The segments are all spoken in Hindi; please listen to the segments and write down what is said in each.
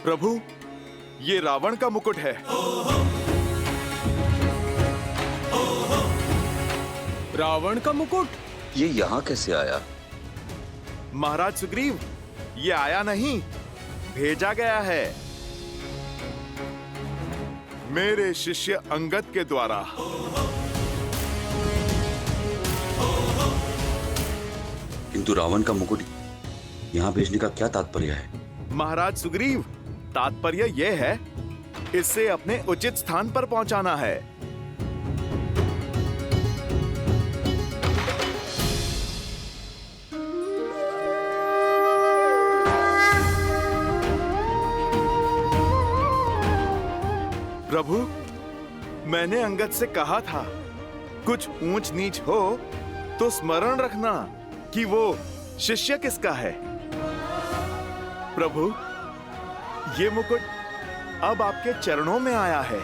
प्रभु, ये रावण का मुकुट है। रावण का मुकुट? ये यहाँ कैसे आया? महाराज सुग्रीव, ये आया नहीं, भेजा गया है मेरे शिष्य अंगद के द्वारा। किंतु रावण का मुकुट यहाँ भेजने का क्या तात्पर्य है? महाराज सुग्रीव, तात्पर्य यह है, इसे अपने उचित स्थान पर पहुंचाना है। प्रभु, मैंने अंगद से कहा था, कुछ ऊंच नीच हो तो स्मरण रखना कि वो शिष्य किसका है। प्रभु, ये मुकुट अब आपके चरणों में आया है।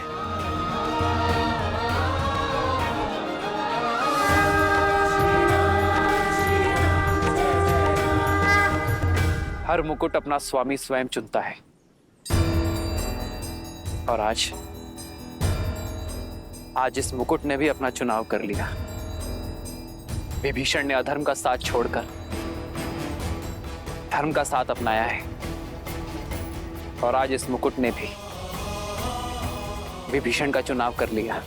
हर मुकुट अपना स्वामी स्वयं चुनता है, और आज इस मुकुट ने भी अपना चुनाव कर लिया। विभीषण ने अधर्म का साथ छोड़कर धर्म का साथ अपनाया है, और आज इस मुकुट ने भी विभीषण का चुनाव कर लिया।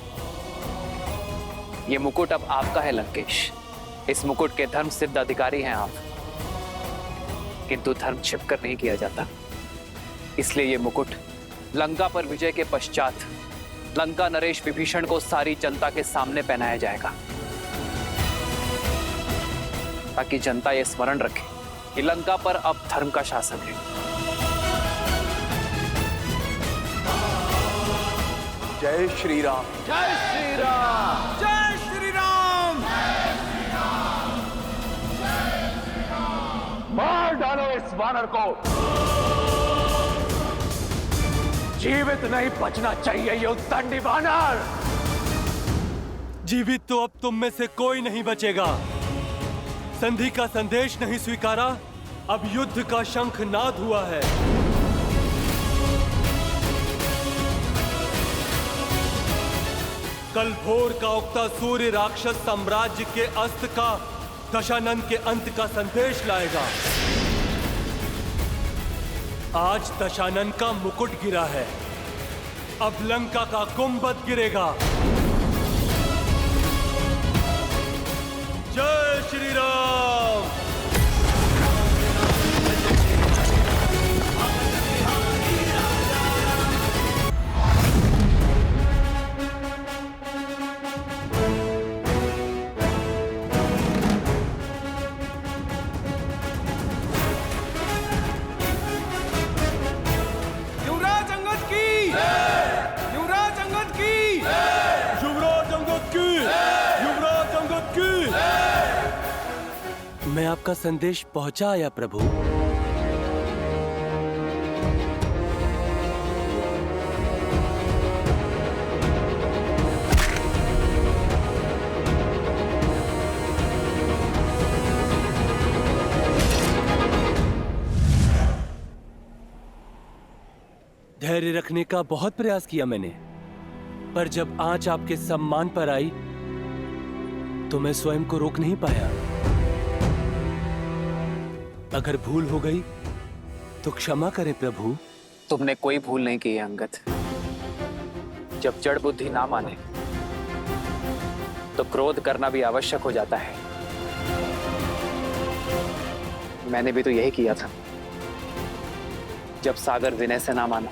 ये मुकुट अब आपका है लंकेश। इस मुकुट के धर्म सिद्ध अधिकारी हैं आप, किंतु धर्म छिपकर नहीं किया जाता। इसलिए ये मुकुट लंका पर विजय के पश्चात लंका नरेश विभीषण को सारी जनता के सामने पहनाया जाएगा, ताकि जनता ये स्मरण रखे कि लंका पर अब धर्म का शासन है। जय श्री राम। जय श्री राम। जय श्री राम। मार डालो इस वानर को। जीवित नहीं बचना चाहिए ये उद्दंडी वानर। जीवित तो अब तुम में से कोई नहीं बचेगा। संधि का संदेश नहीं स्वीकारा, अब युद्ध का शंखनाद हुआ है। कल भोर का उगता सूर्य राक्षस साम्राज्य के अस्त का, दशानन के अंत का संदेश लाएगा। आज दशानन का मुकुट गिरा है, अब लंका का गुंबद गिरेगा। जय श्री राम। युवराज अंगद की। युवराज अंगद की। युवराज अंगद की। युवराज अंगद की। मैं आपका संदेश पहुंचा आया प्रभु। धैर्य रखने का बहुत प्रयास किया मैंने, पर जब आंच आपके सम्मान पर आई तो मैं स्वयं को रोक नहीं पाया। अगर भूल हो गई तो क्षमा करें प्रभु। तुमने कोई भूल नहीं की है अंगद। जब जड़ बुद्धि ना माने तो क्रोध करना भी आवश्यक हो जाता है। मैंने भी तो यही किया था जब सागर विनय से ना माना।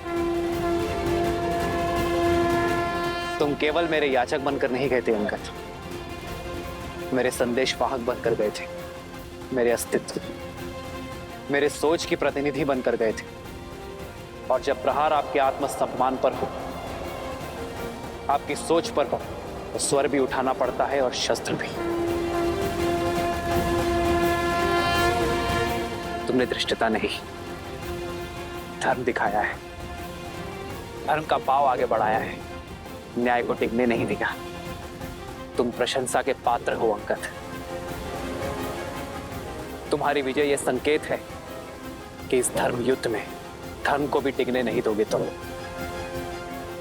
तुम केवल मेरे याचक बनकर नहीं गए थे अंगद, मेरे संदेश वाहक बनकर गए थे। मेरे अस्तित्व, मेरे सोच की प्रतिनिधि बनकर गए थे। और जब प्रहार आपके आत्मसम्मान पर हो, आपकी सोच पर हो, तो स्वर भी उठाना पड़ता है और शस्त्र भी। तुमने धृष्टता नहीं, धर्म दिखाया है। धर्म का पाव आगे बढ़ाया है, न्याय को टिकने नहीं दिया। तुम प्रशंसा के पात्र हो अंगद। तुम्हारी विजय यह संकेत है कि इस धर्म युद्ध में धर्म को भी टिकने नहीं दोगे तुम,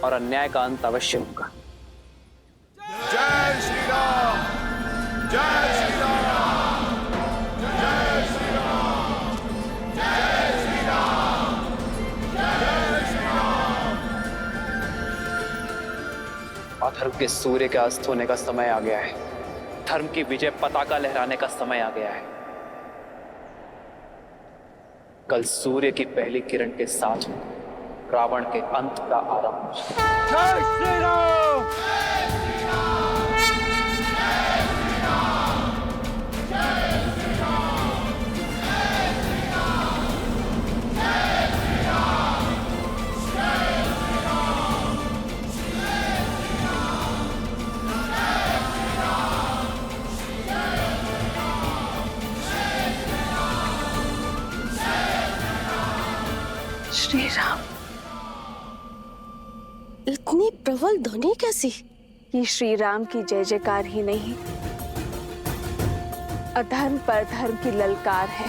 और अन्याय का अंत अवश्य होगा। जय श्री राम, जय श्री राम, जय श्री राम, जय श्री राम, जय श्री राम। अधर्म के सूर्य के अस्त होने का समय आ गया है। धर्म की विजय पताका लहराने का समय आ गया है। कल सूर्य की पहली किरण के साथ रावण के अंत का आरंभ। जय श्री राम। श्री राम, इतनी प्रबल ध्वनि कैसी? ये श्री राम की जय जयकार ही नहीं, अधर्म पर धर्म की ललकार है।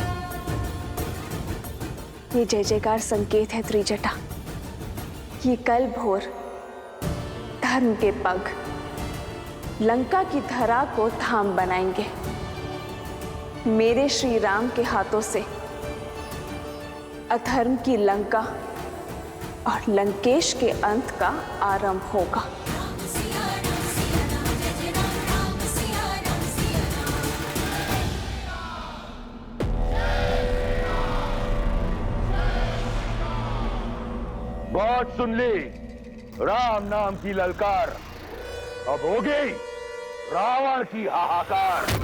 ये जय जयकार संकेत है त्रिजटा, ये कल भोर धर्म के पग लंका की धरा को धाम बनाएंगे। मेरे श्री राम के हाथों से अधर्म की लंका और लंकेश के अंत का आरंभ होगा। बहुत सुन ली राम नाम की ललकार, अब होगी रावण की हाहाकार।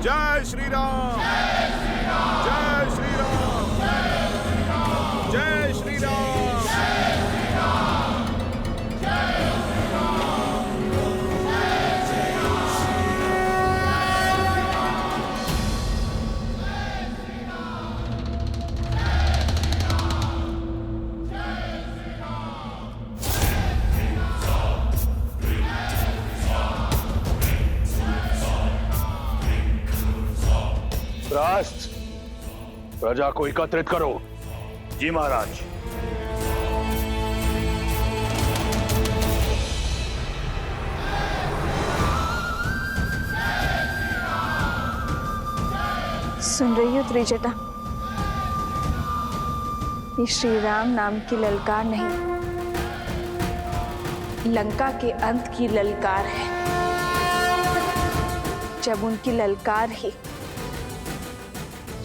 जय श्री राम, जय श्री राम, जय श्री राम। राष्ट्र प्रजा को एकत्रित करो। जी महाराज। सुन रही हो त्रिजटा, ये श्री राम नाम की ललकार नहीं, लंका के अंत की ललकार है। जब उनकी ललकार ही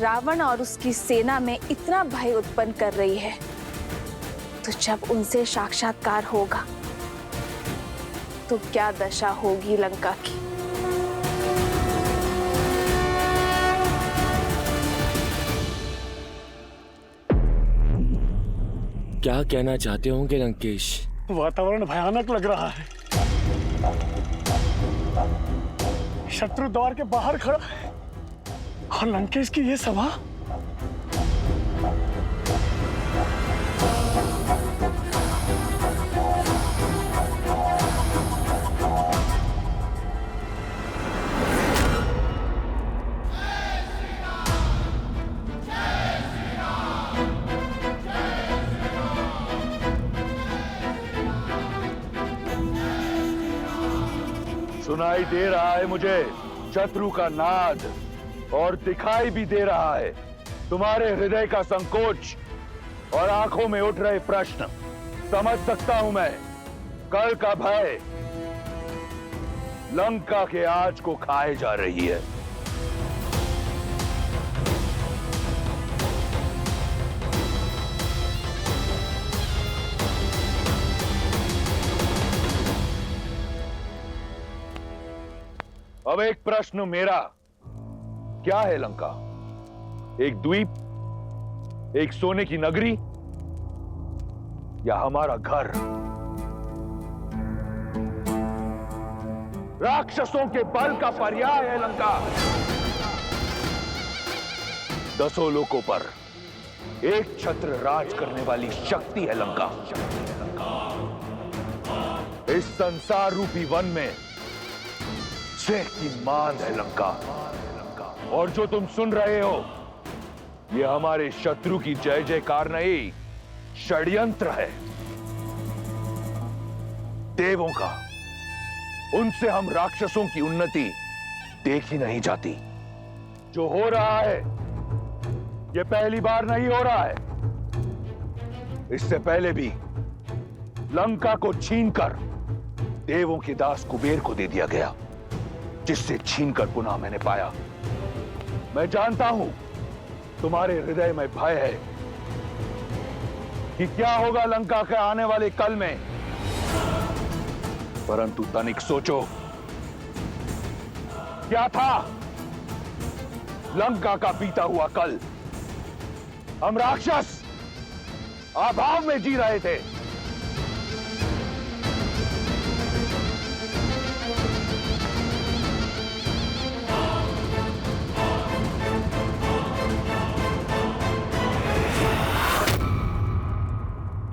रावण और उसकी सेना में इतना भय उत्पन्न कर रही है, तो जब उनसे साक्षात्कार होगा तो क्या दशा होगी लंका की। क्या कहना चाहते होंगे लंकेश? वातावरण भयानक लग रहा है। शत्रु द्वार के बाहर खड़ा है और लंकेश की ये सभा। सुनाई दे रहा है मुझे शत्रु का नाद, और दिखाई भी दे रहा है तुम्हारे हृदय का संकोच और आंखों में उठ रहे प्रश्न। समझ सकता हूं मैं, कल का भय लंका के आज को खाए जा रही है। अब एक प्रश्न मेरा, क्या है लंका? एक द्वीप एक सोने की नगरी या हमारा घर? राक्षसों के बल का पर्याय है लंका। 10 लोकों पर एक छत्र राज करने वाली शक्ति है लंका। इस संसार रूपी वन में शेर की मांद है लंका। और जो तुम सुन रहे हो, ये हमारे शत्रु की जय जयकार नहीं, षड्यंत्र है देवों का। उनसे हम राक्षसों की उन्नति देखी नहीं जाती। जो हो रहा है ये पहली बार नहीं हो रहा है। इससे पहले भी लंका को छीनकर देवों के दास कुबेर को दे दिया गया, जिससे छीनकर पुनः मैंने पाया। मैं जानता हूं तुम्हारे हृदय में भय है कि क्या होगा लंका के आने वाले कल में, परंतु तनिक सोचो, क्या था लंका का बीता हुआ कल? हम राक्षस अभाव में जी रहे थे।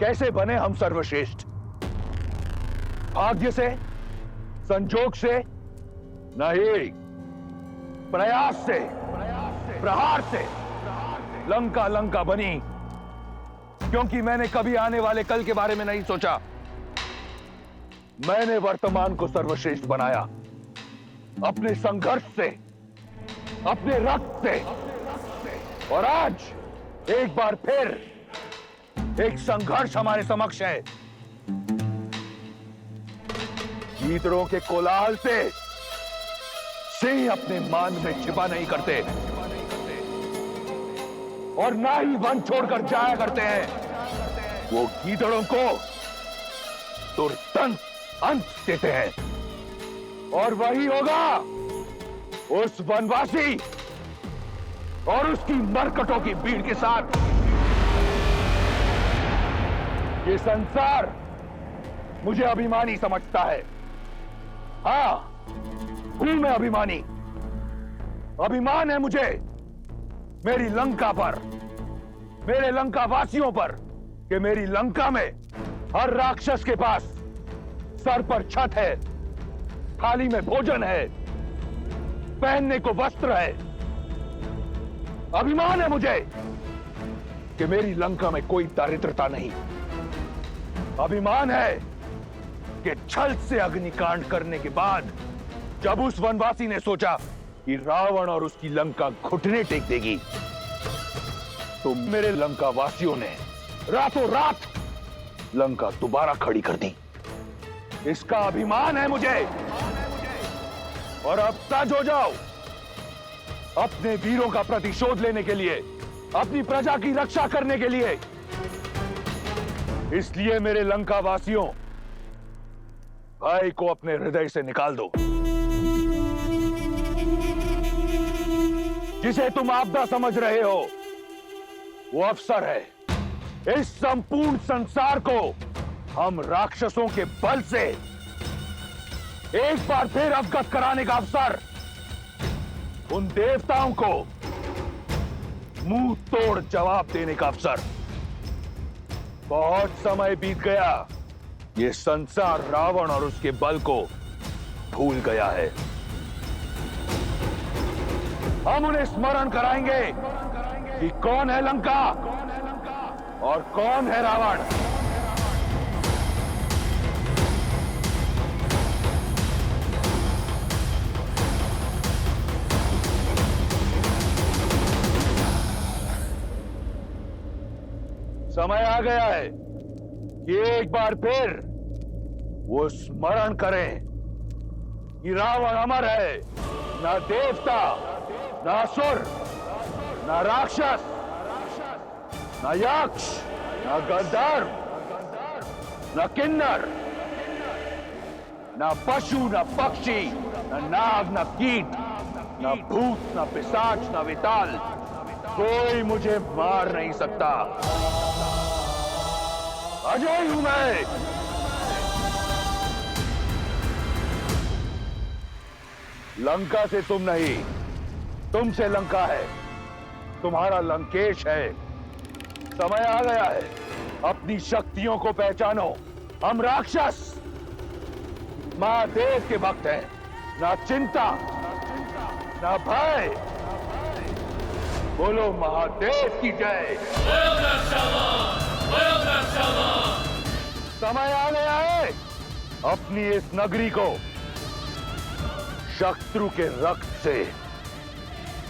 कैसे बने हम सर्वश्रेष्ठ? भाग्य से, संजोग से नहीं, प्रयास से, प्रहार से लंका लंका बनी। क्योंकि मैंने कभी आने वाले कल के बारे में नहीं सोचा। मैंने वर्तमान को सर्वश्रेष्ठ बनाया अपने संघर्ष से, अपने रक्त से। और आज एक बार फिर एक संघर्ष हमारे समक्ष है। गीदड़ों के कोलाहल से सिंह अपने मान में छिपा नहीं करते और ना ही वन छोड़कर जाया करते हैं। वो गीदड़ों को तुरंत अंत देते हैं। और वही होगा उस वनवासी और उसकी मरकटों की भीड़ के साथ। ये संसार मुझे अभिमानी समझता है। हाँ, हूं मैं अभिमानी। अभिमान है मुझे मेरी लंका पर, मेरे लंका वासियों पर, कि मेरी लंका में हर राक्षस के पास सर पर छत है, थाली में भोजन है, पहनने को वस्त्र है। अभिमान है मुझे कि मेरी लंका में कोई दारिद्रता नहीं। अभिमान है कि छल से अग्निकांड करने के बाद जब उस वनवासी ने सोचा कि रावण और उसकी लंका घुटने टेक देगी, तो मेरे लंका वासियों ने रातों रात लंका दोबारा खड़ी कर दी। इसका अभिमान है मुझे। और अब सज हो जाओ अपने वीरों का प्रतिशोध लेने के लिए, अपनी प्रजा की रक्षा करने के लिए। इसलिए मेरे लंका वासियों, भाई को अपने हृदय से निकाल दो। जिसे तुम आपदा समझ रहे हो, वो अवसर है। इस संपूर्ण संसार को हम राक्षसों के बल से एक बार फिर अवगत कराने का अवसर। उन देवताओं को मुंह तोड़ जवाब देने का अवसर। बहुत समय बीत गया, ये संसार रावण और उसके बल को भूल गया है। हम उन्हें स्मरण कराएंगे कि कौन है लंका और कौन है रावण। समय आ गया है कि एक बार फिर वो स्मरण करें कि रावण अमर है। ना देवता, ना असुर, ना राक्षस, ना यक्ष, ना गंधर्व, ना किन्नर, ना पशु, ना पक्षी, ना नाग, ना कीट, ना भूत, ना पिशाच, ना विताल, कोई मुझे मार नहीं सकता। अजय हूं मैं। लंका से तुम नहीं, तुमसे लंका है। तुम्हारा लंकेश है। समय आ गया है, अपनी शक्तियों को पहचानो। हम राक्षस महादेव के भक्त हैं। ना चिंता, ना भय। बोलो महादेव की जय। समय आ गया है, अपनी इस नगरी को शत्रु के रक्त से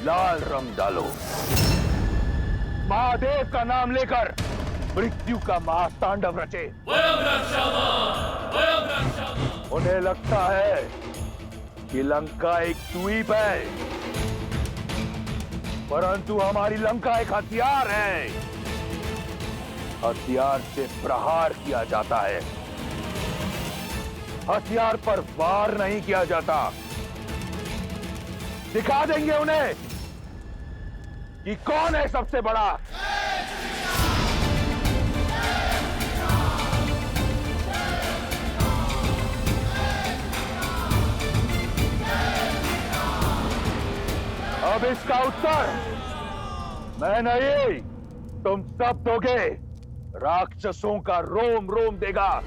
लाल रंग डालो। महादेव का नाम लेकर मृत्यु का महातांडव रचे। उन्हें लगता है कि लंका एक द्वीप है, परंतु हमारी लंका एक हथियार है। हथियार से प्रहार किया जाता है, हथियार पर वार नहीं किया जाता। दिखा देंगे उन्हें कि कौन है सबसे बड़ा। अब इसका उत्तर मैं नहीं, तुम सब दोगे। राक्षसों का रोम रोम देगा।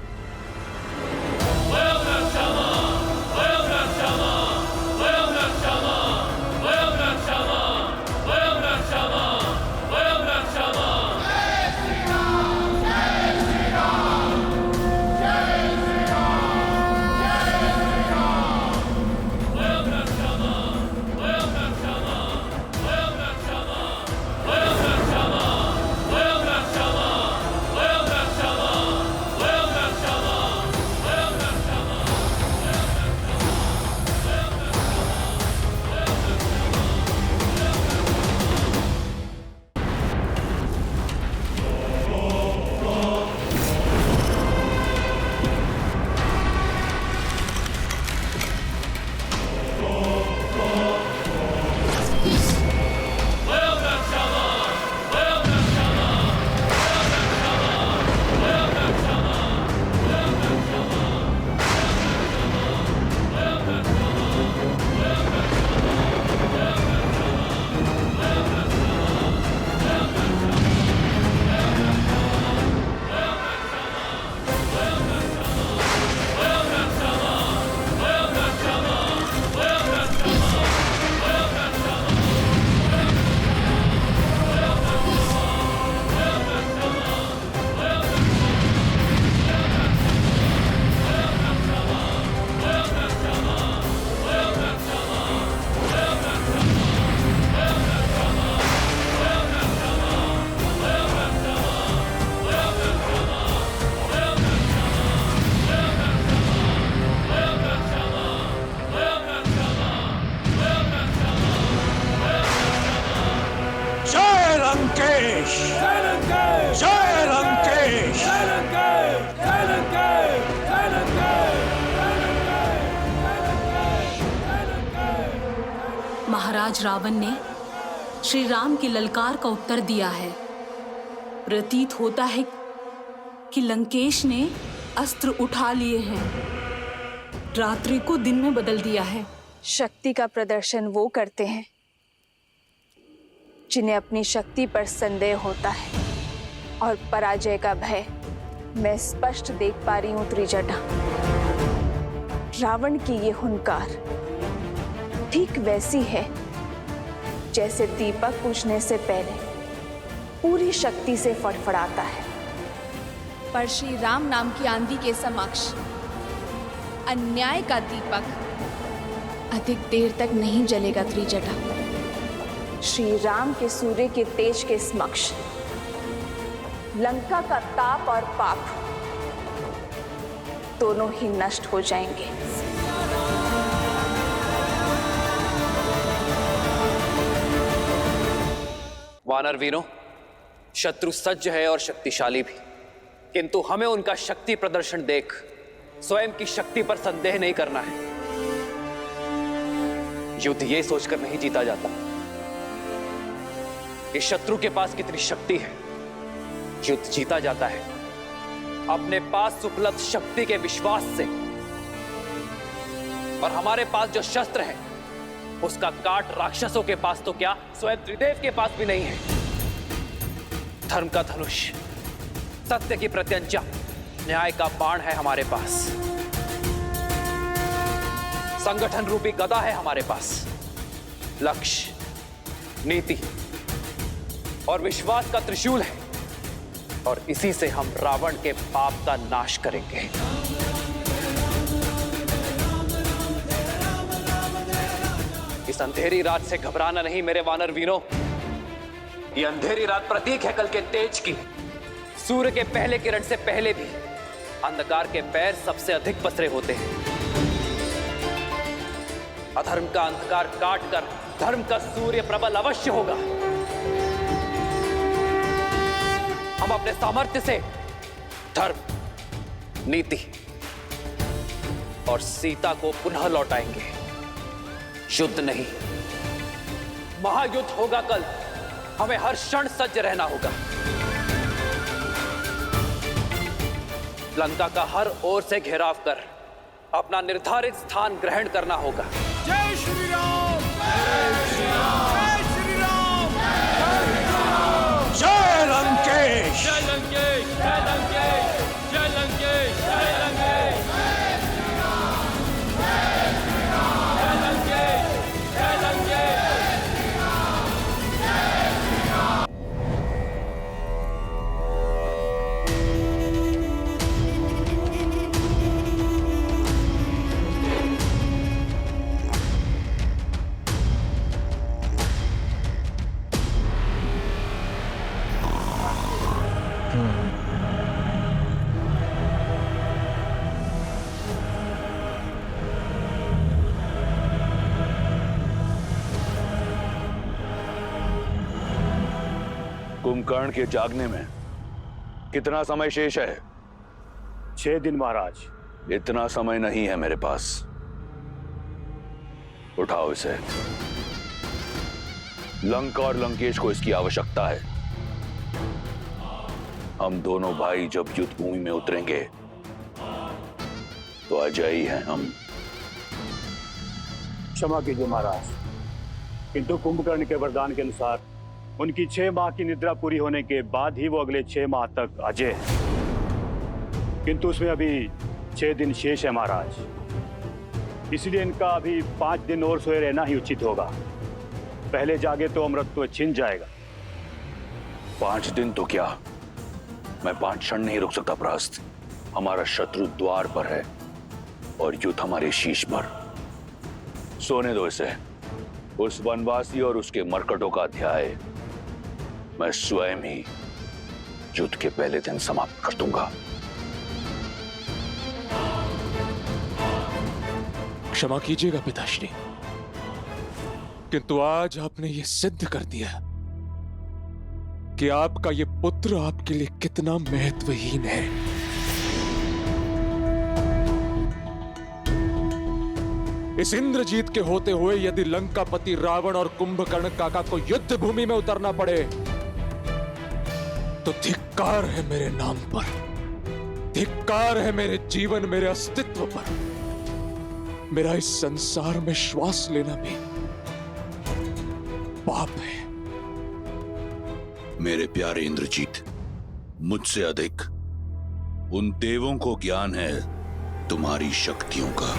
महाराज रावण ने श्री राम की ललकार का उत्तर दिया है। प्रतीत होता है कि लंकेश ने अस्त्र उठा लिए हैं, रात्रि को दिन में बदल दिया है। शक्ति का प्रदर्शन वो करते हैं जिन्हें अपनी शक्ति पर संदेह होता है, और पराजय का भय मैं स्पष्ट देख पा रही हूं त्रिजटा। रावण की ये हुंकार ठीक वैसी है जैसे दीपक बुझने से पहले पूरी शक्ति से फड़फड़ाता है। पर श्री राम नाम की आंधी के समक्ष अन्याय का दीपक अधिक देर तक नहीं जलेगा त्रिजटा। श्री राम के सूर्य के तेज के समक्ष लंका का ताप और पाप दोनों ही नष्ट हो जाएंगे। वानर वीरों, शत्रु सज्ज है और शक्तिशाली भी, किंतु हमें उनका शक्ति प्रदर्शन देख स्वयं की शक्ति पर संदेह नहीं करना है। युद्ध ये सोचकर नहीं जीता जाता कि शत्रु के पास कितनी शक्ति है। युद्ध जीता जाता है अपने पास उपलब्ध शक्ति के विश्वास से, और हमारे पास जो शस्त्र है उसका काट राक्षसों के पास तो क्या, स्वयं त्रिदेव के पास भी नहीं है। धर्म का धनुष, सत्य की प्रत्यंचा, न्याय का बाण है हमारे पास। संगठन रूपी गदा है हमारे पास। लक्ष्य, नीति और विश्वास का त्रिशूल है, और इसी से हम रावण के पाप का नाश करेंगे। इस अंधेरी रात से घबराना नहीं मेरे वानर वीरों। ये अंधेरी रात प्रतीक है कल के तेज की। सूर्य के पहले किरण से पहले भी अंधकार के पैर सबसे अधिक पसरे होते हैं। अधर्म का अंधकार काटकर धर्म का सूर्य प्रबल अवश्य होगा। हम अपने सामर्थ्य से धर्म, नीति और सीता को पुनः लौटाएंगे। युद्ध नहीं, महायुद्ध होगा कल। हमें हर क्षण सज्ज रहना होगा। लंका का हर ओर से घेराव कर अपना निर्धारित स्थान ग्रहण करना होगा। जय श्री राम, जय श्री राम, जय श्री राम, जय लंकेश, जय लंकेश, जय लंकेश, जय लंकेश, जय लंकेश, जय लंकेश, जय लंकेश। कुंभकर्ण के जागने में कितना समय शेष है? 6 दिन महाराज। इतना समय नहीं है मेरे पास। उठाओ इसे। लंका और लंकेश को इसकी आवश्यकता है। हम दोनों भाई जब युद्ध भूमि में उतरेंगे तो अजयी हैं हम। क्षमा कीजिए महाराज, किंतु कुंभकर्ण के वरदान के अनुसार उनकी 6 माह की निद्रा पूरी होने के बाद ही वो अगले 6 माह तक अजय है। किंतु उसमें अभी 6 दिन शेष है महाराज। इसलिए इनका अभी 5 दिन और सोए रहना ही उचित होगा। पहले जागे तो अमृतत्व छिन जाएगा। 5 दिन तो क्या, मैं 5 क्षण नहीं रुक सकता प्रहस्त। हमारा शत्रु द्वार पर है और युद्ध हमारे शीश पर। सोने दो इसे। उस वनवासी और उसके मरकटों का अध्याय मैं स्वयं ही युद्ध के पहले दिन समाप्त कर दूंगा। क्षमा कीजिएगा पिताश्री, किंतु आज आपने ये सिद्ध कर दिया कि आपका ये पुत्र आपके लिए कितना महत्वहीन है। इस इंद्रजीत के होते हुए यदि लंकापति रावण और कुंभकर्ण काका को युद्ध भूमि में उतरना पड़े तो धिक्कार है मेरे नाम पर, धिक्कार है मेरे जीवन, मेरे अस्तित्व पर। मेरा इस संसार में श्वास लेना भी पाप है। मेरे प्यारे इंद्रजीत, मुझसे अधिक उन देवों को ज्ञान है तुम्हारी शक्तियों का।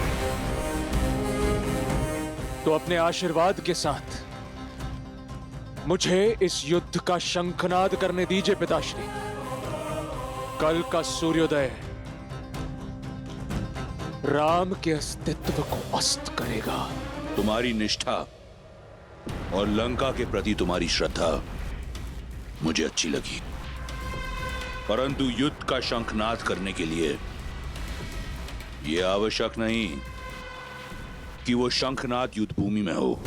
तो अपने आशीर्वाद के साथ मुझे इस युद्ध का शंखनाद करने दीजिए पिताश्री। कल का सूर्योदय राम के अस्तित्व को अस्त करेगा। तुम्हारी निष्ठा और लंका के प्रति तुम्हारी श्रद्धा मुझे अच्छी लगी, परंतु युद्ध का शंखनाद करने के लिए यह आवश्यक नहीं कि वो शंखनाद युद्ध भूमि में हो।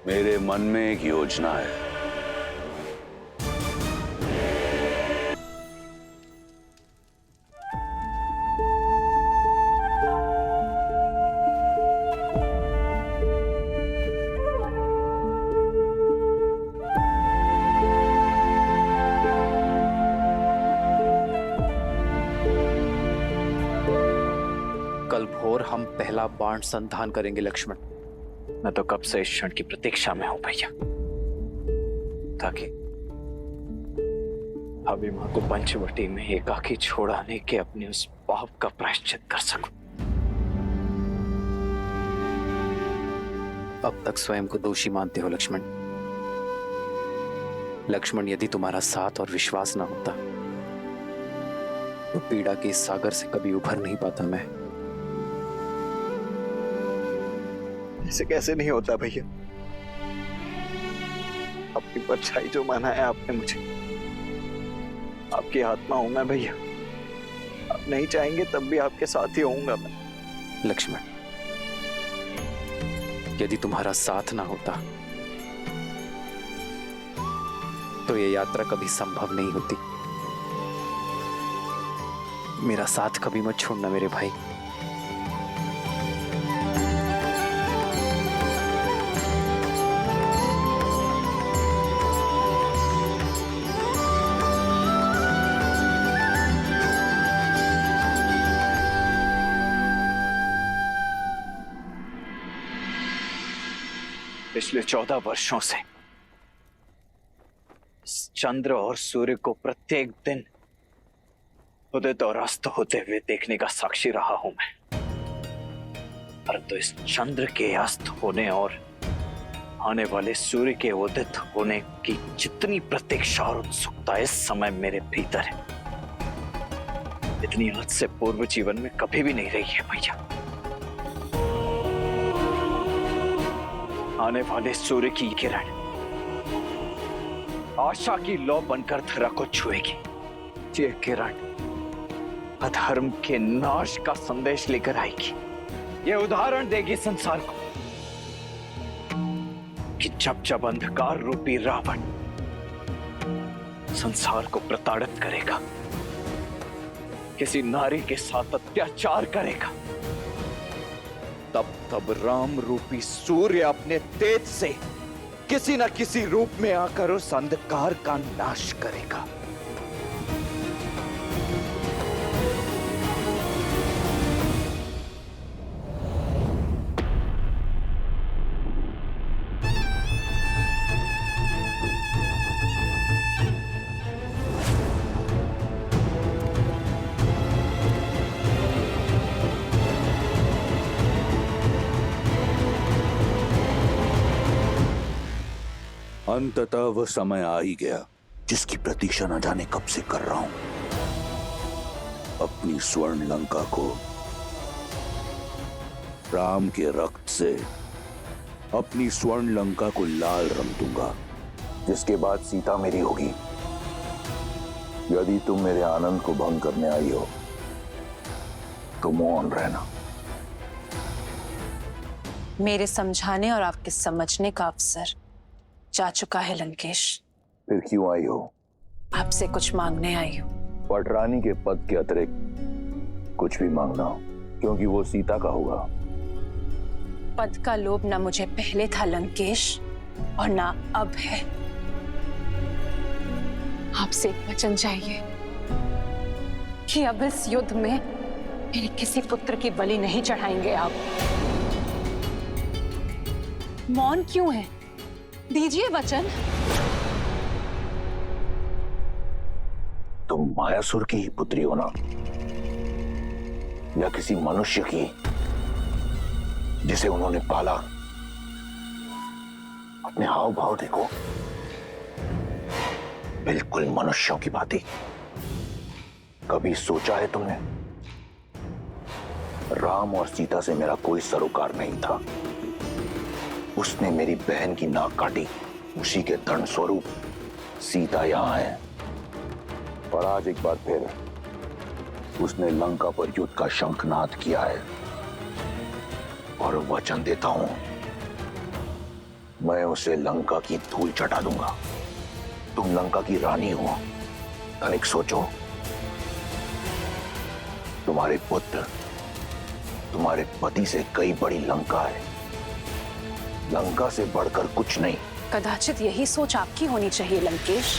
मेरे मन में एक योजना है। पहला बाण संधान करेंगे लक्ष्मण। मैं तो कब से इस क्षण की प्रतीक्षा में हूं भैया, ताकि अभिमा को पंचवटी में एकाकी छोड़ाने के अपने उस पाप का प्रायश्चित कर सकूं। अब तक स्वयं को दोषी मानते हो लक्ष्मण। लक्ष्मण, यदि तुम्हारा साथ और विश्वास ना होता तो पीड़ा के इस सागर से कभी उभर नहीं पाता मैं। ऐसे कैसे नहीं होता भैया? अपनी परछाई जो माना है आपने मुझे, आपकी आत्मा हूं मैं भैया। आप नहीं चाहेंगे तब भी आपके साथ ही होऊंगा मैं। लक्ष्मण, यदि तुम्हारा साथ ना होता तो ये यात्रा कभी संभव नहीं होती। मेरा साथ कभी मत छोड़ना मेरे भाई। पिछले 14 वर्षों से चंद्र और सूर्य को प्रत्येक दिन उदित और अस्त होते हुए देखने का साक्षी रहा हूं मैं। परंतु इस चंद्र के अस्त होने और आने वाले सूर्य के उदित होने की जितनी प्रतीक्षा और उत्सुकता इस समय मेरे भीतर है, इतनी आज से पूर्व जीवन में कभी भी नहीं रही है भैया। आने वाले सूर्य की किरण आशा की लौ बनकर धरा को छुएगी। ये किरण अधर्म के नाश का संदेश लेकर आएगी। ये उदाहरण देगी संसार को कि जब जब अंधकार रूपी रावण संसार को प्रताड़ित करेगा, किसी नारी के साथ अत्याचार करेगा, तब तब राम रूपी सूर्य अपने तेज से किसी न किसी रूप में आकर उस अंधकार का नाश करेगा। अंततः वह समय आ ही गया जिसकी प्रतीक्षा न जाने कब से कर रहा हूं। अपनी स्वर्ण लंका को राम के रक्त से, अपनी स्वर्ण लंका को लाल रंग दूंगा, जिसके बाद सीता मेरी होगी। यदि तुम मेरे आनंद को भंग करने आई हो तो मौन रहना। मेरे समझाने और आपके समझने का अवसर जा चुका है लंकेश। फिर क्यों आई हो? आपसे कुछ मांगने आई हूँ। पटरानी के पद के अतिरिक्त कुछ भी मांगना हो, क्योंकि वो सीता का होगा। पद का लोभ ना मुझे पहले था लंकेश, और ना अब है। आपसे एक वचन चाहिए कि अब इस युद्ध में मेरे किसी पुत्र की बलि नहीं चढ़ाएंगे आप। मौन क्यों है? दीजिए वचन। तुम मायासुर की ही पुत्री हो ना, या किसी मनुष्य की जिसे उन्होंने पाला? अपने हाव भाव देखो, बिल्कुल मनुष्यों की भांति। कभी सोचा है तुमने? राम और सीता से मेरा कोई सरोकार नहीं था। उसने मेरी बहन की नाक काटी, उसी के दंड स्वरूप सीता यहां है। और आज एक बार फिर उसने लंका पर युद्ध का शंखनाद किया है। और वचन देता हूं, मैं उसे लंका की धूल चटा दूंगा। तुम लंका की रानी हो, तनिक सोचो। तुम्हारे पुत्र, तुम्हारे पति से कई बड़ी लंका है। लंका से बढ़कर कुछ नहीं। कदाचित यही सोच आपकी होनी चाहिए लंकेश।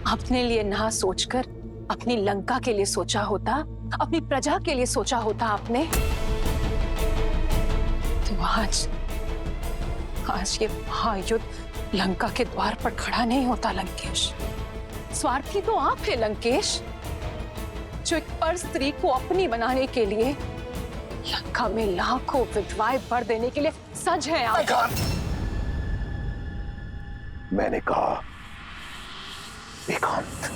अपने लिए ना सोचकर अपनी लंका के लिए सोचा होता, अपनी प्रजा के लिए सोचा होता आपने। तो आज ये महायुद्ध लंका के द्वार पर खड़ा नहीं होता लंकेश। स्वार्थी तो आप है लंकेश, जो एक पर स्त्री को अपनी बनाने के लिए लंका में लाखों विधवाएं भर देने के लिए सज हैं आप। मैंने कहा एकांत।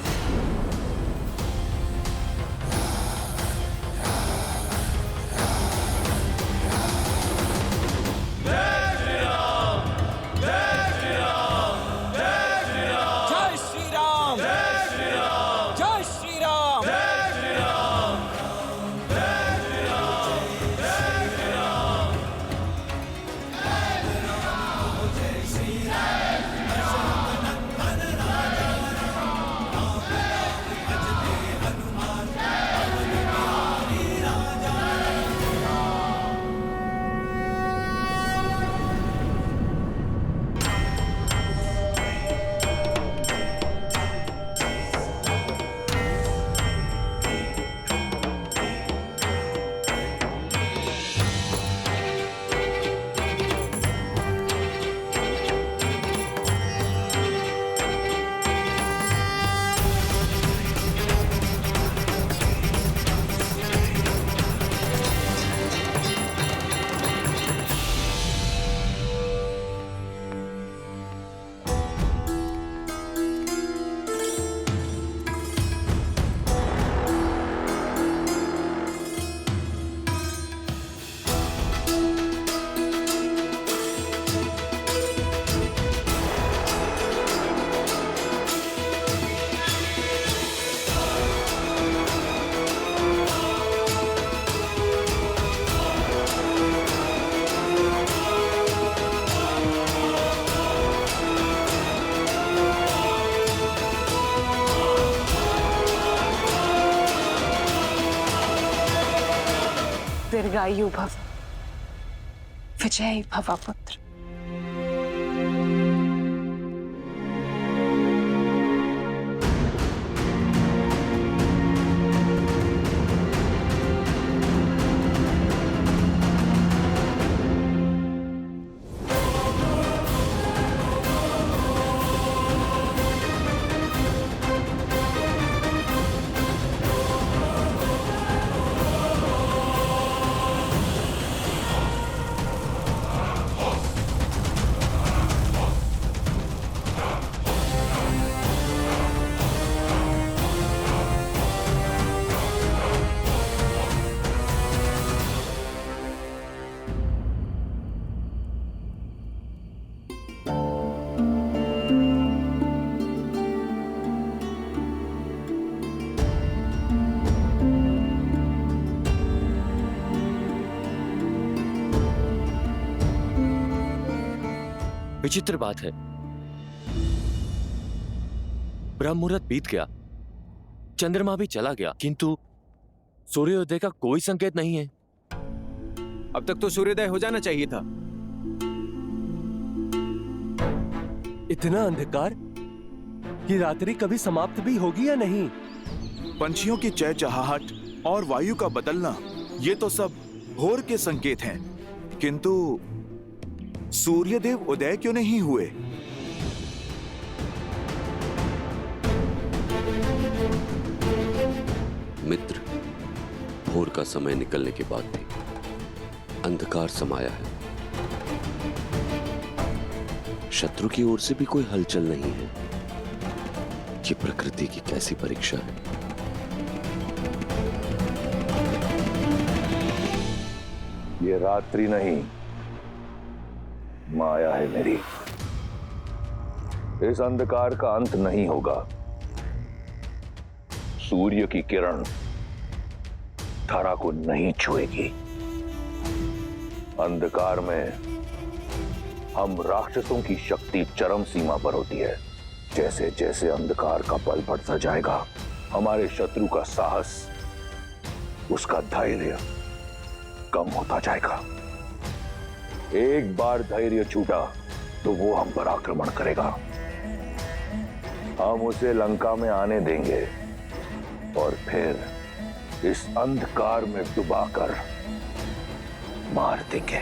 दीर्घायु भव, विजयी भव पुत्र। विचित्र बात है, ब्रह्म मुहूर्त बीत गया, चंद्रमा भी चला गया, किंतु सूर्योदय का कोई संकेत नहीं है। अब तक तो सूर्योदय हो जाना चाहिए था। इतना अंधकार कि रात्रि कभी समाप्त भी होगी या नहीं? पंछियों की चहचहाहट और वायु का बदलना, ये तो सब भोर के संकेत हैं, किंतु सूर्यदेव उदय क्यों नहीं हुए? मित्र, भोर का समय निकलने के बाद भी अंधकार समाया है। शत्रु की ओर से भी कोई हलचल नहीं है। ये प्रकृति की कैसी परीक्षा है। ये रात्रि नहीं, माया है मेरी। इस अंधकार का अंत नहीं होगा। सूर्य की किरण धरा को नहीं छुएगी। अंधकार में हम राक्षसों की शक्ति चरम सीमा पर होती है। जैसे जैसे अंधकार का बल बढ़ता जाएगा, हमारे शत्रु का साहस, उसका धैर्य कम होता जाएगा। एक बार धैर्य छूटा तो वो हम पर आक्रमण करेगा। हम उसे लंका में आने देंगे और फिर इस अंधकार में डुबाकर मार देंगे।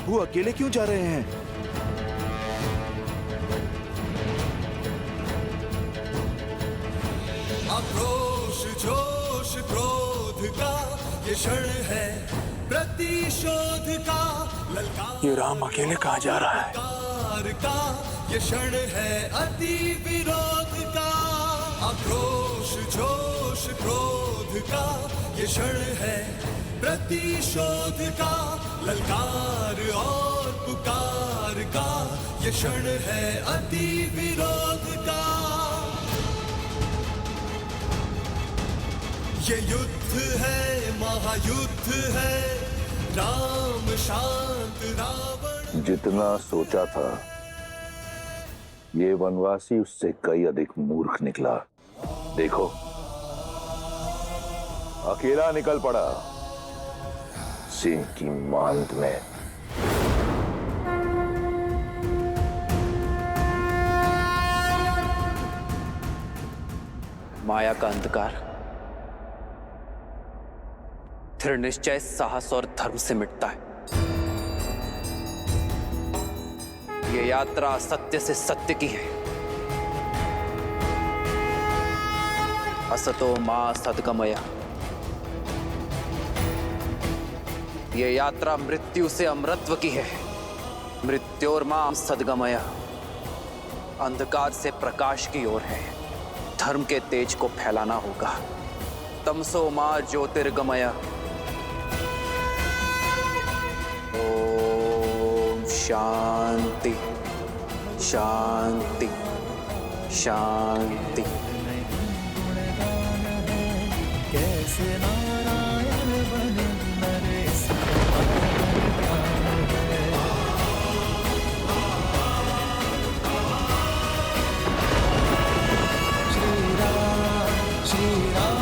प्रभु अकेले क्यों जा रहे हैं? आक्रोश जोश क्रोध का ये क्षण है, प्रतिशोध का ललकार। ये राम अकेले कहाँ जा रहा है? का ये क्षण है, अति विरोध का। आक्रोश जोश क्रोध का ये क्षण है, प्रतिशोध का ललकार और पुकार का ये क्षण है, अति विरोध का। ये युद्ध है, महायुद्ध है, राम शांत रावण। जितना सोचा था ये वनवासी उससे कई अधिक मूर्ख निकला। देखो, अकेला निकल पड़ा सिंह की मांद में। माया का अंधकार दृढ़ निश्चय, साहस और धर्म से मिटता है। ये यात्रा सत्य से सत्य की है। असतो मां सद्गमय। ये यात्रा मृत्यु से अमरत्व की है। मृत्योर मां सद्गमय। अंधकार से प्रकाश की ओर है। धर्म के तेज को फैलाना होगा। तमसो मां ज्योतिर्गमय। ओम शांति शांति शांति। कैसे नारायण बने नरेश। श्री राम श्री राम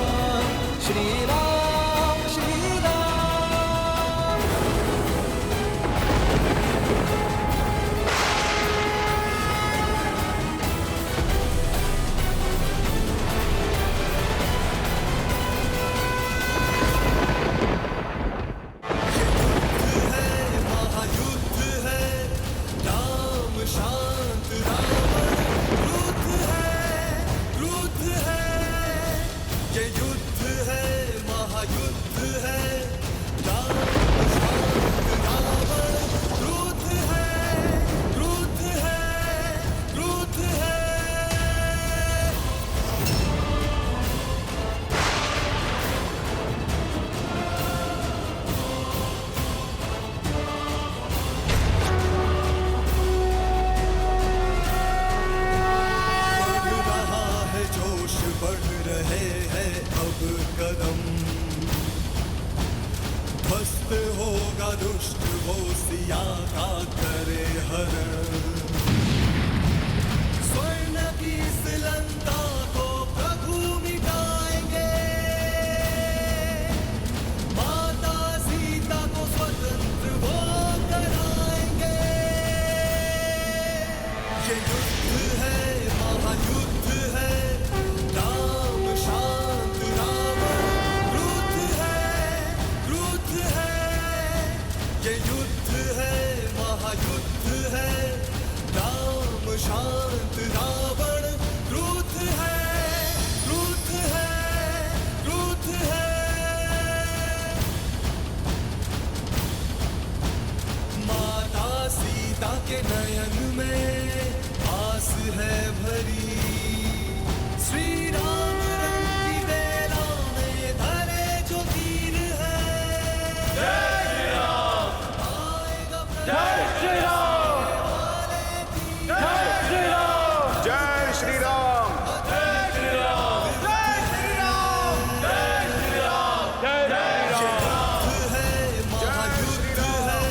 श्री राम श्री राम। दुष्ट वो सिया का करे हरण। स्वर्ण की इस लंका को प्रभु मिटाएंगे। माता सीता को स्वतंत्र वो कराएंगे। ये युद्ध है, महायुद्ध है, राम शांत रावण क्रुद्ध है। ये युद्ध है, महायुद्ध है, राम शांत रावण क्रुद्ध है। माता सीता के नयन में आस है भरी। श्री राम रंग की बेला में धरे जो तीर है। जय श्री राम, जय श्री राम, जय श्री राम, जय श्री राम, जय श्री राम, जय श्री राम, जय श्री राम, जय श्री राम। युद्ध है, महायुद्ध है,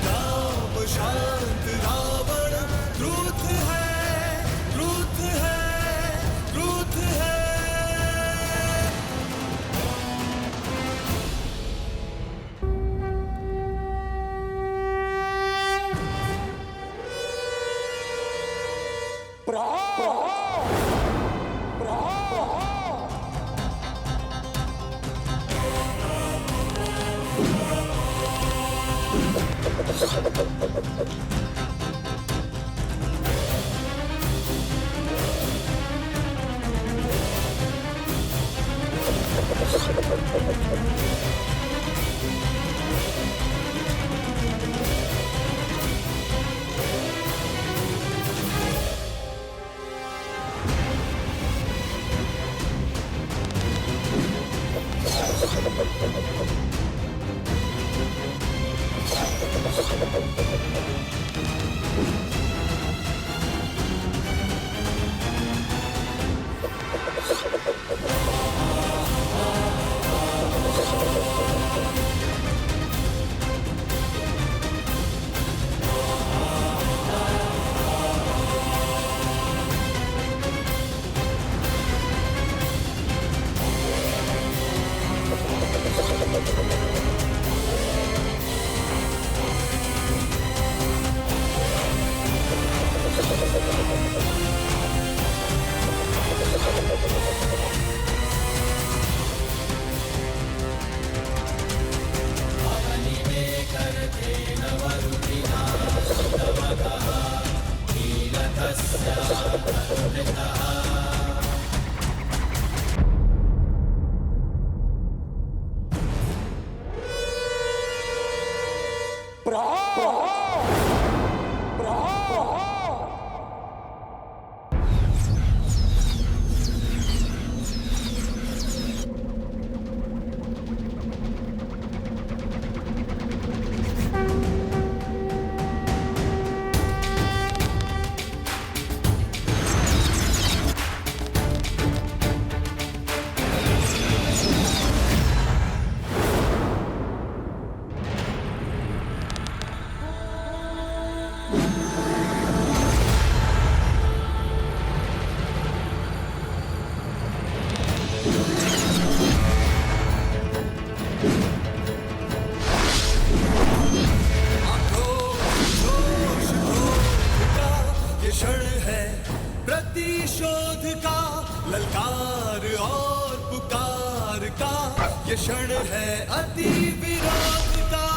राम शांत रावण क्रुद्ध है। प्रतिशोध का ललकार और पुकार का ये क्षण है अति विरोध का।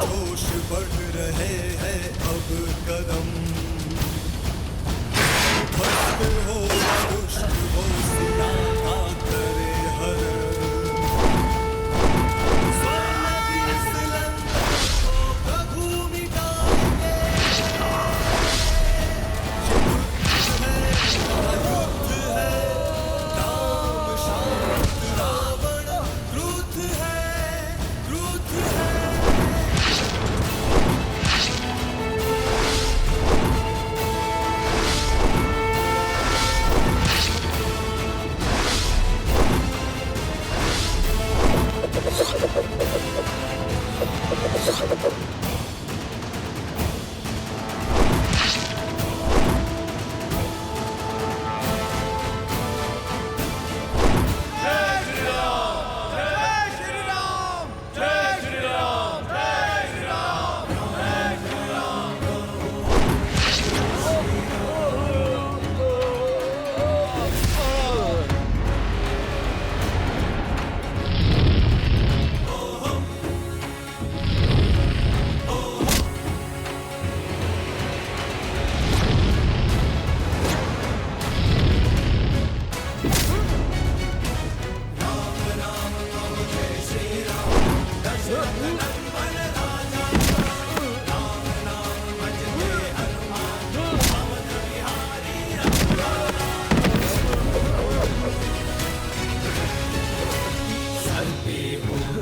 जोश बढ़ रहे हैं अब कदम, भक्त हो दुष्ट हो सिया का करे हर, स्वर्ण की इस लंका को प्रभु मिटाएंगे। युद्ध है राम शांत रावण क्रुद्ध है, क्रुद्ध है।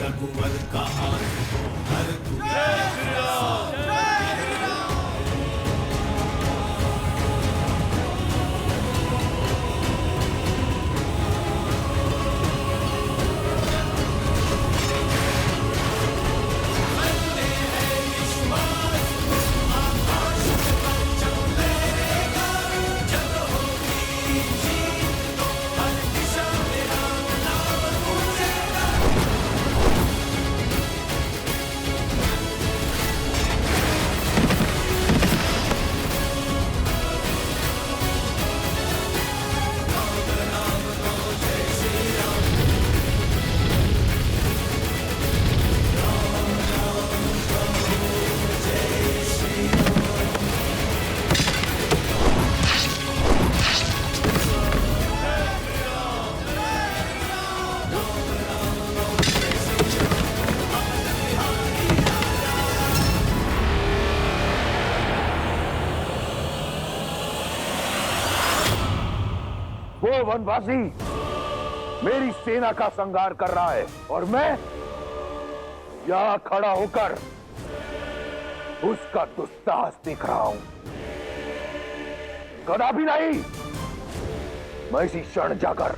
रघुवर का हाथ हर तू। जय श्री राम, जय श्री राम। वो वनवासी मेरी सेना का संहार कर रहा है और मैं यहां खड़ा होकर उसका दुस्साहस देख रहा हूं। कदापि नहीं, मैं इसी क्षण जाकर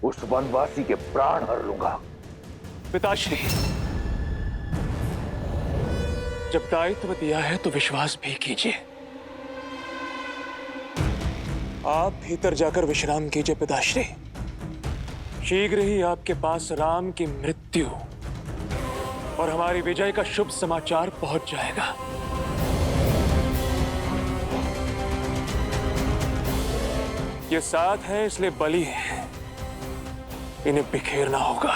उस वनवासी के प्राण हर लूंगा। पिताश्री, जब दायित्व दिया है तो विश्वास भी कीजिए। आप भीतर जाकर विश्राम कीजिए पिताश्री। शीघ्र ही आपके पास राम की मृत्यु और हमारी विजय का शुभ समाचार पहुंच जाएगा। ये साथ है इसलिए बलि है, इन्हें बिखेरना होगा।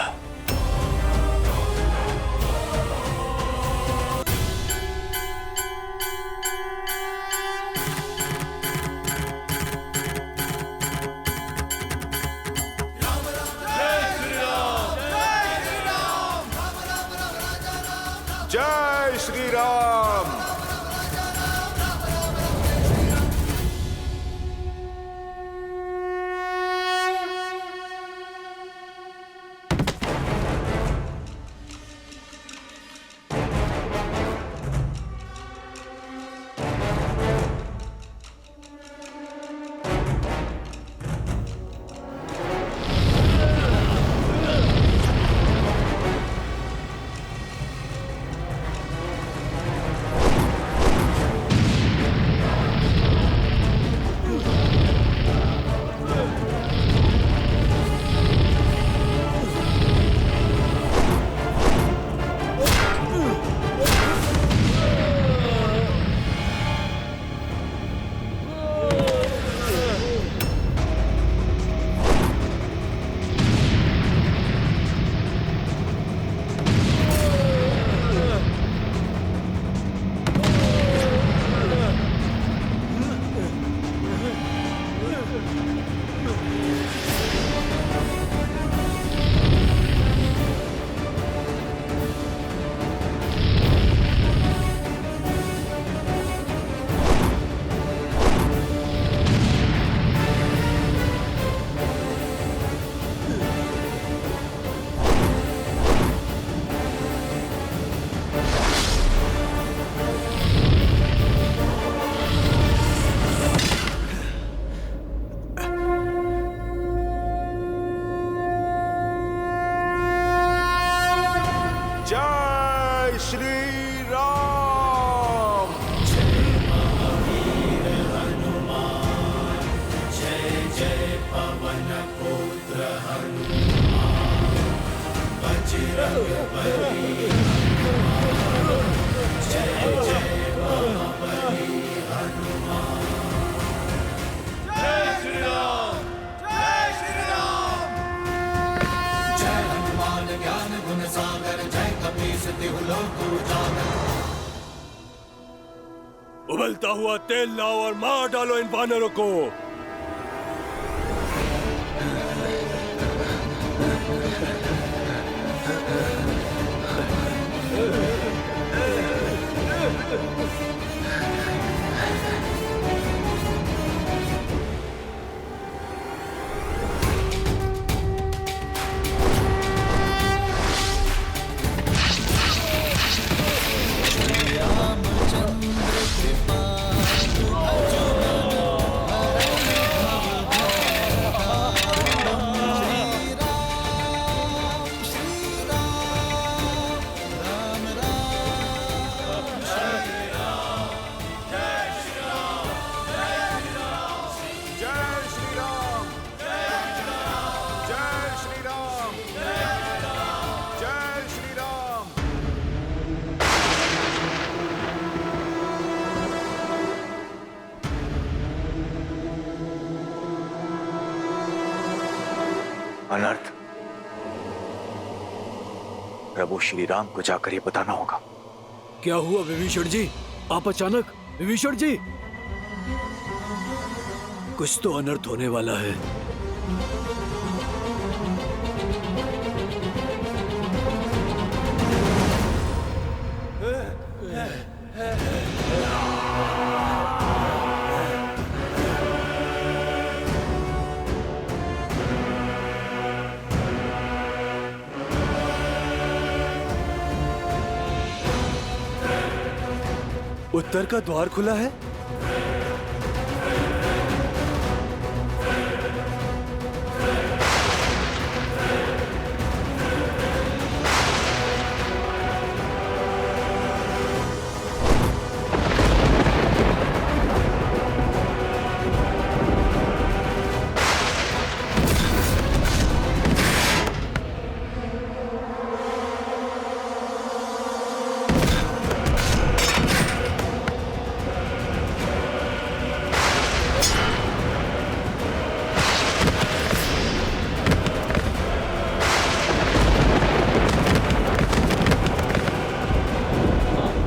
जय श्री राम। जय श्री राम। जय महावीर हनुमान, जय जय पवन पुत्र हनुमान, बजरंग बली हनुमान, जय जय महाबली हनुमान। जय श्री राम, जय श्री राम। जय हनुमान ज्ञान गुण सागर, जय कपीस तिहु लोक उजागर। उबलता हुआ तेल लाओ और मार डालो इन वानरों को। अनर्थ प्रभु श्री राम को जाकर ये बताना होगा। क्या हुआ विभीषण जी? आप अचानक? विभीषण जी, कुछ तो अनर्थ होने वाला है। उत्तर का द्वार खुला है।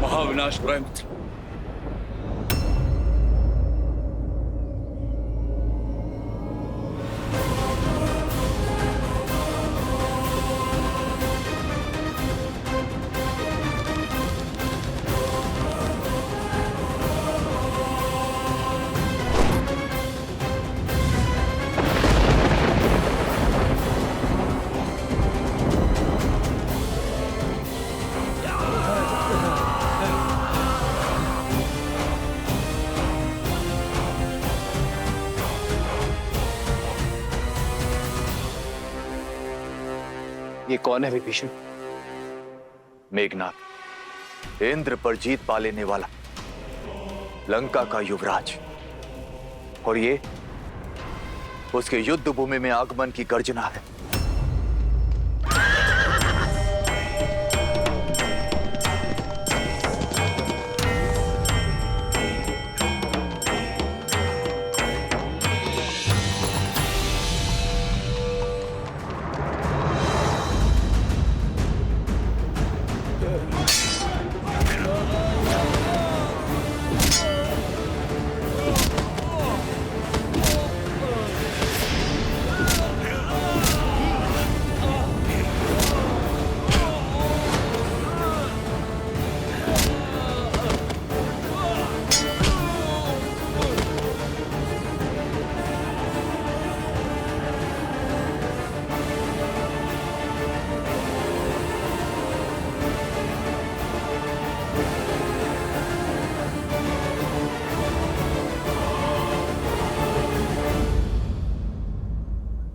महाविनाश प्रायमित्र, ये कौन है विभीषण? मेघनाथ, इंद्र पर जीत पा लेने वाला लंका का युवराज, और ये उसके युद्ध भूमि में आगमन की गर्जना है।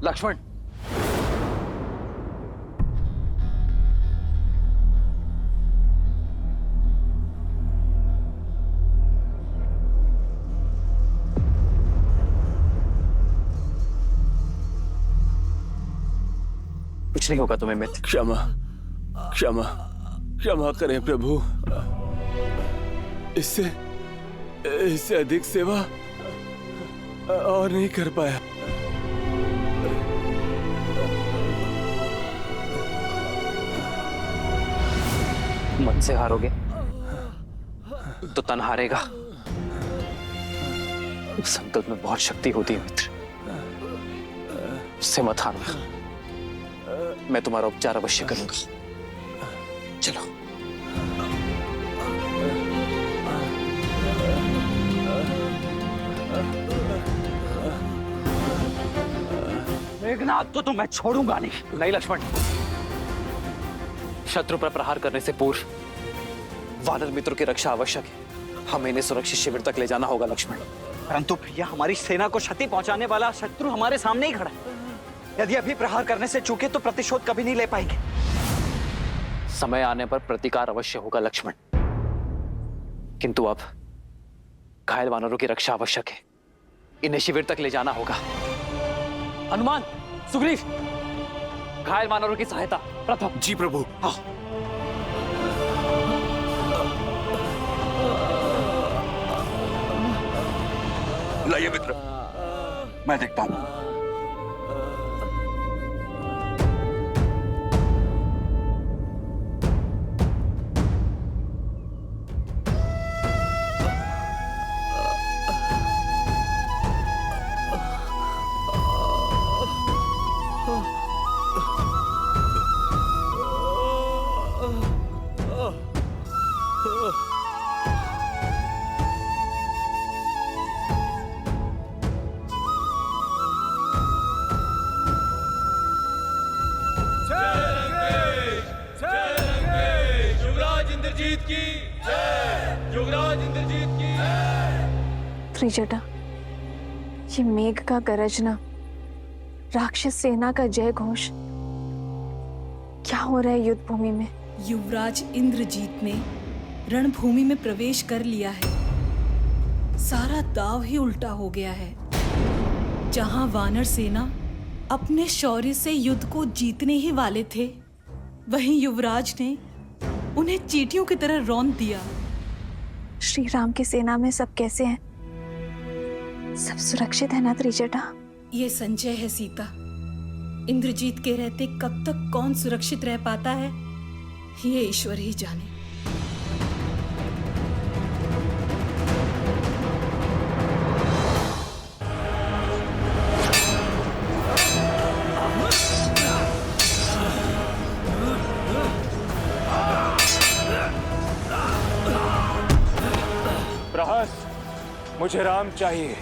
लक्ष्मण, कुछ नहीं होगा तुम्हें मित्र। क्षमा क्षमा क्षमा करें प्रभु। इससे अधिक सेवा और नहीं कर पाया। मन से हारोगे तो तन हारेगा। संकल्प में बहुत शक्ति होती है मित्र, उससे मत हारना। मैं तुम्हारा उपचार अवश्य करूंगा। चलो। मेघनाथ को तो मैं छोड़ूंगा नहीं। नहीं लक्ष्मण, शत्रु पर प्रहार करने से पूर्व वानर मित्रों की रक्षा आवश्यक है। हमें इन्हें सुरक्षित शिविर तक ले जाना होगा लक्ष्मण। परंतु भैया, हमारी सेना को क्षति पहुंचाने वाला शत्रु हमारे सामने ही खड़ा है। यदि अभी प्रहार करने से चूके तो प्रतिशोध कभी नहीं ले पाएंगे। समय आने पर प्रतिकार अवश्य होगा लक्ष्मण, किंतु अब घायल वानरों की रक्षा आवश्यक है। इन्हें शिविर तक ले जाना होगा। हनुमान, सुग्रीव, घायल वानरों की सहायता प्रथम। जी प्रभु। हाँ। लाइए मित्र, मैं देखता हूं। त्रिजटा, ये मेघ का गरजना, राक्षस सेना का जय घोष, क्या हो रहा है युद्ध भूमि में? युवराज इंद्रजीत ने रणभूमि में प्रवेश कर लिया है। सारा दाव ही उल्टा हो गया है। जहां वानर सेना अपने शौर्य से युद्ध को जीतने ही वाले थे, वहीं युवराज ने उन्हें चींटियों की तरह रौंद दिया। श्री राम की सेना में सब कैसे हैं? सब सुरक्षित है ना त्रिजटा? ये संचय है सीता। इंद्रजीत के रहते कब तक कौन सुरक्षित रह पाता है, ये ईश्वर ही जाने। प्रहस, मुझे राम चाहिए।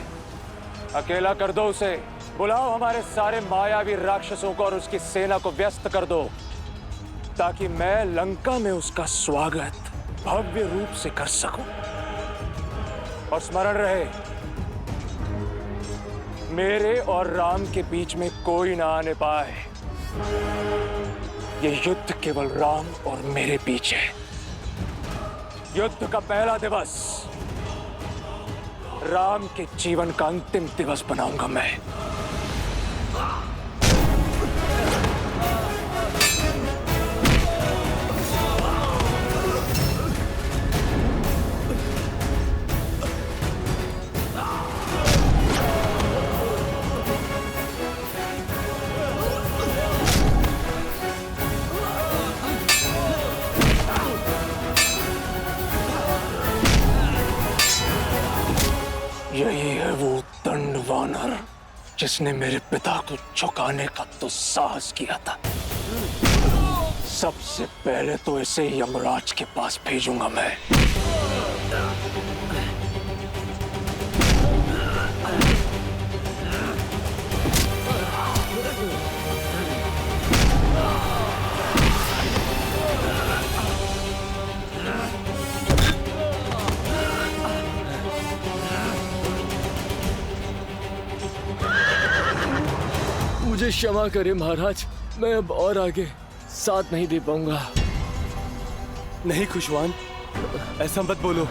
अकेला कर दो उसे। बुलाओ हमारे सारे मायावी राक्षसों को और उसकी सेना को व्यस्त कर दो, ताकि मैं लंका में उसका स्वागत भव्य रूप से कर सकूं। और स्मरण रहे, मेरे और राम के बीच में कोई ना आने पाए। ये युद्ध केवल राम और मेरे बीच है। युद्ध का पहला दिवस राम के जीवन का अंतिम दिवस बनाऊंगा मैं। यही है वो दंड वानर जिसने मेरे पिता को झुकाने का तो साहस किया था। सबसे पहले तो इसे यमराज के पास भेजूंगा मैं। मुझे क्षमा करें महाराज, मैं अब और आगे साथ नहीं दे पाऊंगा। नहीं खुशवान, ऐसा मत बोलो।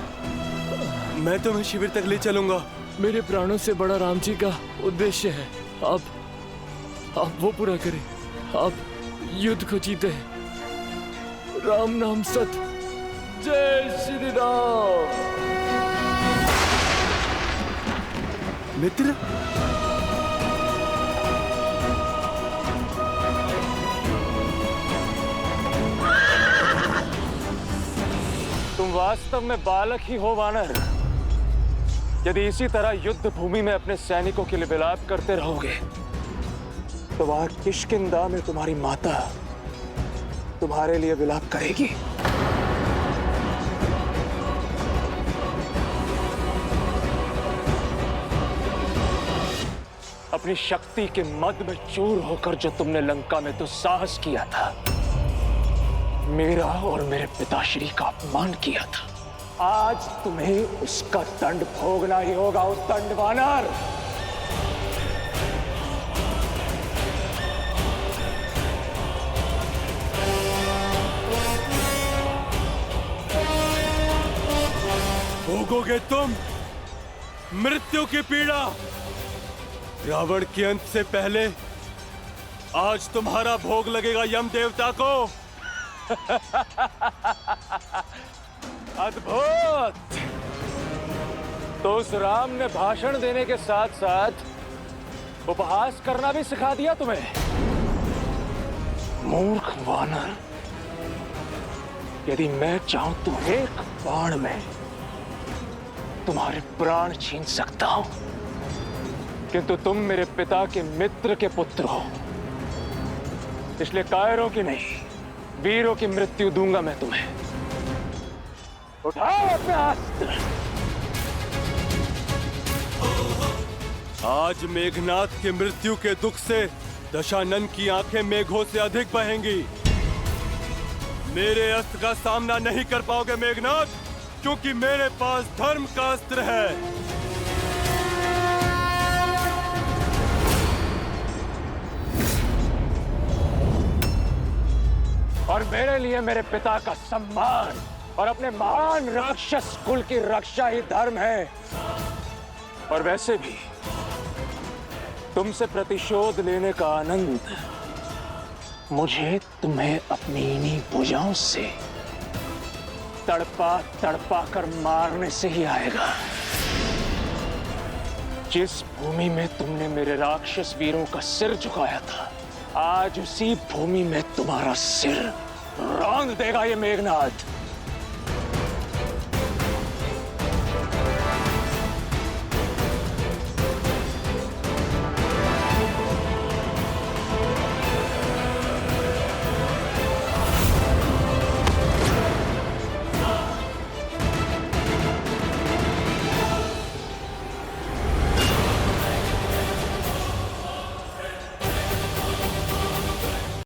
मैं तुम्हें शिविर तक ले चलूंगा। मेरे प्राणों से बड़ा राम जी का उद्देश्य है। आप वो पूरा करें। आप युद्ध को जीते हैं। राम नाम सत्य। जय श्री राम। मित्र, तुम वास्तव में बालक ही हो वानर। यदि इसी तरह युद्ध भूमि में अपने सैनिकों के लिए विलाप करते रहोगे, तो वहां किष्किंधा में तुम्हारी माता तुम्हारे लिए विलाप करेगी। अपनी शक्ति के मद में चूर होकर जो तुमने लंका में तो साहस किया था, मेरा और मेरे पिताश्री का अपमान किया था, आज तुम्हें उसका दंड भोगना ही होगा। उस दंड वानर। भोगोगे तुम मृत्यु की पीड़ा। रावण के अंत से पहले आज तुम्हारा भोग लगेगा यम देवता को। अद्भुत। तो उस राम ने भाषण देने के साथ साथ उपहास करना भी सिखा दिया तुम्हें। मूर्ख वानर, यदि मैं चाहूं तो एक बाण में तुम्हारे प्राण छीन सकता हूं, किंतु तुम मेरे पिता के मित्र के पुत्र हो, इसलिए कायरों की नहीं, वीरों की मृत्यु दूंगा मैं तुम्हें। उठाओ अपना अस्त्र। आज मेघनाथ की मृत्यु के दुख से दशानन की आंखें मेघों से अधिक बहेंगी। मेरे अस्त्र का सामना नहीं कर पाओगे मेघनाथ, क्योंकि मेरे पास धर्म का अस्त्र है। और मेरे लिए मेरे पिता का सम्मान और अपने महान राक्षस कुल की रक्षा ही धर्म है। और वैसे भी तुमसे प्रतिशोध लेने का आनंद मुझे तुम्हें अपनी इन्हीं भुजाओं से तड़पा तड़पा कर मारने से ही आएगा। जिस भूमि में तुमने मेरे राक्षस वीरों का सिर झुकाया था, आज उसी भूमि में तुम्हारा सिर रौंद देगा ये मेघनाद।